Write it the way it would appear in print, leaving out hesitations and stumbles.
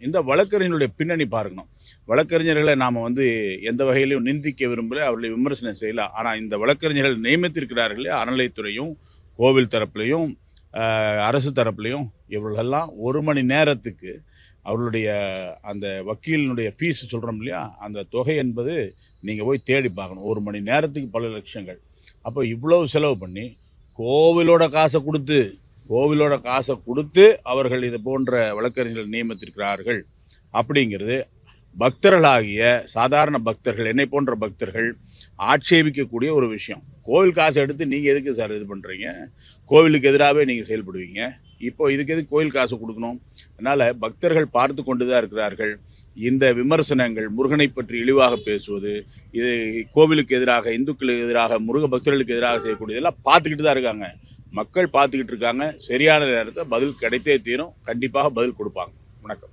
இந்த வழக்கறிஞர்களுடைய பின்னணி பார்க்கணும். வழக்கறிஞர்களை நாம் எந்த வகையிலும் நிந்திக்க விரும்பல, அவர்களை விமர்சனம் செய்யலாம். ஆனால் இந்த வழக்கறிஞர்கள் நியமித்திருக்கிறார்களே அறநிலைத்துறையும் கோவில் தரப்புலையும் அரசு தரப்புலையும் இவர்களெல்லாம் 1 மணி நேரத்துக்கு அவர்களுடைய அந்த வக்கீலினுடைய ஃபீஸ் சொல்கிறோம் இல்லையா, அந்த தொகை என்பது நீங்கள் போய் தேடி பார்க்கணும். 1 மணி நேரத்துக்கு பல லட்சங்கள். அப்போ இவ்வளவு செலவு பண்ணி கோவிலோட காசை கொடுத்து அவர்கள் இது போன்ற வழக்கறிஞர்கள் நியமித்திருக்கிறார்கள் அப்படிங்கிறது பக்தர்களாகிய சாதாரண பக்தர்கள், என்னை போன்ற பக்தர்கள் ஆட்சேபிக்கக்கூடிய ஒரு விஷயம். கோவில் காசை எடுத்து நீங்கள் எதுக்கு சார் இது பண்ணுறீங்க? கோவிலுக்கு எதிராகவே நீங்கள் செயல்படுவீங்க. இப்போ இதுக்கு எதுக்கு கோவில் காசு கொடுக்கணும்? அதனால் பக்தர்கள் பார்த்து கொண்டு தான் இருக்கிறார்கள். இந்த விமர்சனங்கள், முருகனை பற்றி இழிவாக பேசுவது, இது கோவிலுக்கு எதிராக, இந்துக்களுக்கு எதிராக, முருக பக்தர்களுக்கு எதிராக செய்யக்கூடியதெல்லாம் பார்த்துக்கிட்டு தான் இருக்காங்க. மக்கள் பார்த்துக்கிட்டு இருக்காங்க. சரியான நேரத்தை பதில் கிடைத்தே தீரும். கண்டிப்பாக பதில் கொடுப்பாங்க. வணக்கம்.